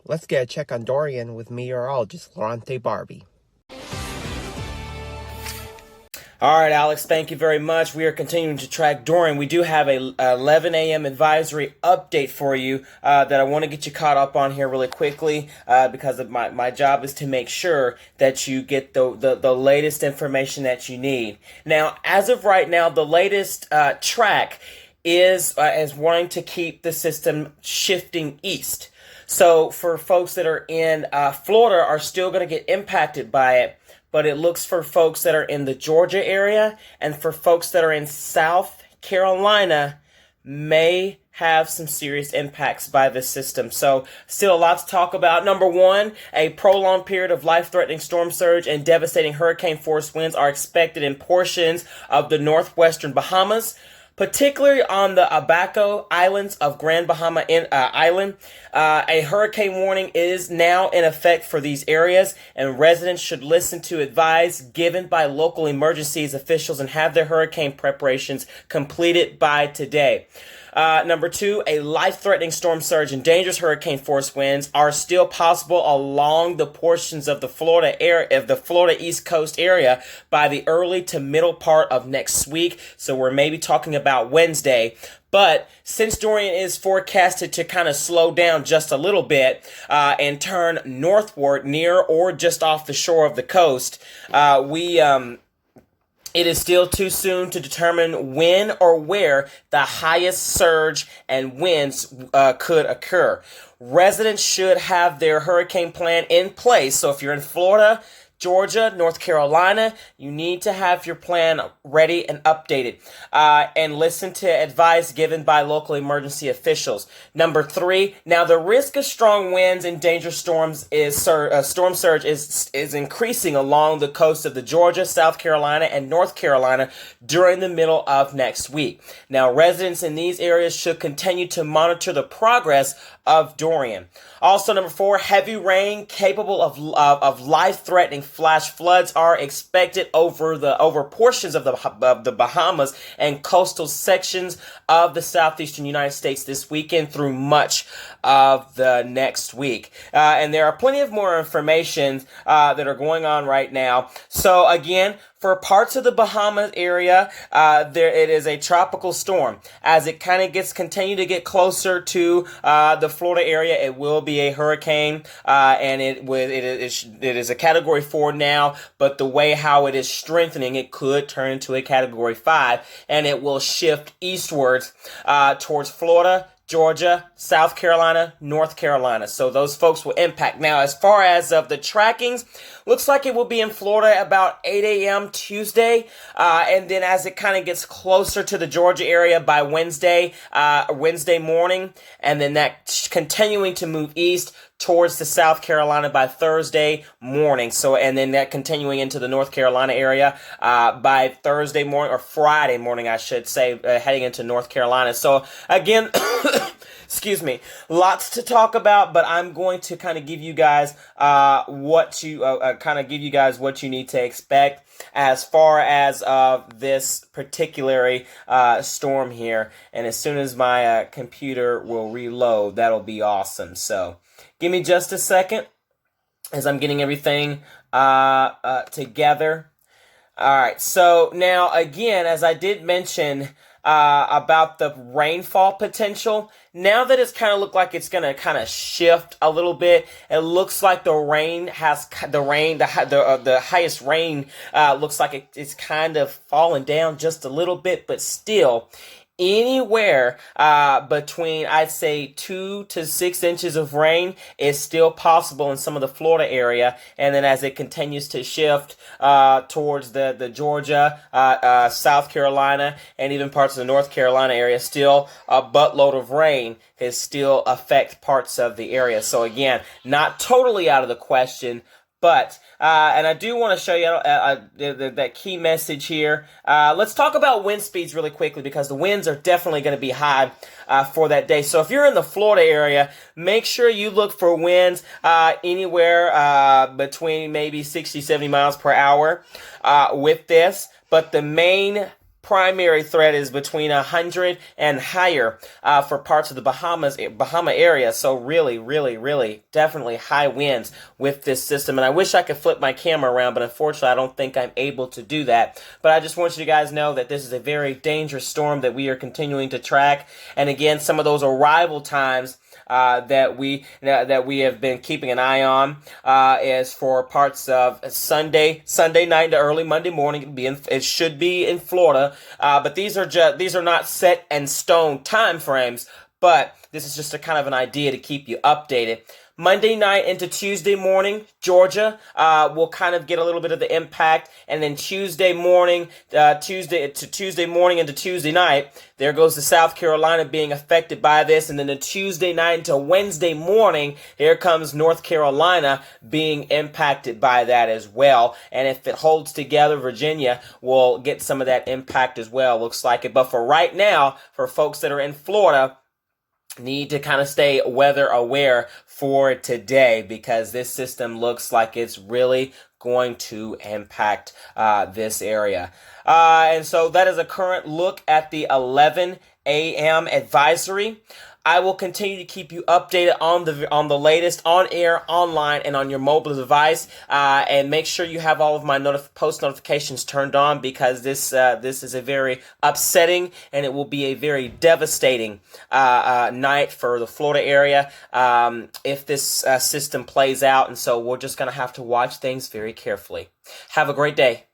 Let's get a check on Dorian with meteorologist Lorante Barbie. All right, Alex, thank you very much. We are continuing to track Dorian. We do have a 11 a.m. advisory update for you that I want to get you caught up on here really quickly because of my job is to make sure that you get the latest information that you need. Now, as of right now, the latest track is wanting to keep the system shifting east. So for folks that are in Florida are still going to get impacted by it. But it looks for folks that are in the Georgia area and for folks that are in South Carolina may have some serious impacts by this system. So still a lot to talk about. Number one, a prolonged period of life-threatening storm surge and devastating hurricane force winds are expected in portions of the northwestern Bahamas, particularly on the Abaco Islands of Grand Bahama Island. A hurricane warning is now in effect for these areas, and residents should listen to advice given by local emergencies officials and have their hurricane preparations completed by today. Number two, a life-threatening storm surge and dangerous hurricane force winds are still possible along the portions of the Florida East Coast area by the early to middle part of next week. So we're maybe talking about Wednesday. But since Dorian is forecasted to kind of slow down just a little bit and turn northward near or just off the shore of the coast, it is still too soon to determine when or where the highest surge and winds could occur. Residents should have their hurricane plan in place. So if you're in Florida, Georgia, North Carolina, you need to have your plan ready and updated and listen to advice given by local emergency officials. Number three, now the risk of strong winds and dangerous storms storm surge is increasing along the coast of the Georgia, South Carolina, and North Carolina during the middle of next week. Now, residents in these areas should continue to monitor the progress of Dorian. Also, number four, heavy rain capable of life-threatening flash floods are expected over portions of the Bahamas and coastal sections of the southeastern United States this weekend through much of the next week. And there are plenty of more information that are going on right now. So again, for parts of the Bahamas area, it is a tropical storm. As it kind of continue to get closer to the Florida area, it will be a hurricane, and it is a Category 4 now. But the way how it is strengthening, it could turn into a Category 5, and it will shift eastwards towards Florida, Georgia, South Carolina, North Carolina. So those folks will impact. Now, as far as of the trackings, looks like it will be in Florida about 8 a.m. Tuesday. And then as it kind of gets closer to the Georgia area by Wednesday morning, and then that continuing to move east towards the South Carolina by Thursday morning. So, and then that continuing into the North Carolina area by Thursday morning, or Friday morning, I should say, heading into North Carolina. So again, excuse me, lots to talk about, but I'm going to kind of give you guys what you need to expect as far as this particular storm here. And as soon as my computer will reload, that'll be awesome. So give me just a second as I'm getting everything together. All right, so now again, as I did mention about the rainfall potential, now that it's kind of looked like it's going to kind of shift a little bit, it looks like the highest rain looks like it's kind of falling down just a little bit, but still anywhere between, I'd say, 2 to 6 inches of rain is still possible in some of the Florida area. And then as it continues to shift towards the Georgia, South Carolina, and even parts of the North Carolina area, still a buttload of rain can still affect parts of the area. So again, not totally out of the question, but and I do want to show you that key message here. Let's talk about wind speeds really quickly, because the winds are definitely going to be high for that day. So if you're in the Florida area, make sure you look for winds anywhere between maybe 60, 70 miles per hour with this. But the main primary threat is between 100 and higher for parts of the Bahama area. So really, really, really, definitely high winds with this system. And I wish I could flip my camera around, but unfortunately, I don't think I'm able to do that. But I just want you guys to know that this is a very dangerous storm that we are continuing to track. And again, some of those arrival times that we have been keeping an eye on is for parts of Sunday night to early Monday morning. It should be in Florida, but these are not set in stone time frames. But this is just a kind of an idea to keep you updated. Monday night into Tuesday morning, Georgia will kind of get a little bit of the impact, and then Tuesday morning into Tuesday night, there goes to South Carolina being affected by this, and then the Tuesday night into Wednesday morning, here comes North Carolina being impacted by that as well. And if it holds together, Virginia will get some of that impact as well. Looks like it. But for right now, for folks that are in Florida, need to kind of stay weather aware for today, because this system looks like it's really going to impact this area. And so that is a current look at the 11 a.m. advisory. I will continue to keep you updated on the latest on air, online, and on your mobile device. And make sure you have all of my post notifications turned on, because this is a very upsetting, and it will be a very devastating night for the Florida area if this system plays out. And so we're just going to have to watch things very carefully. Have a great day.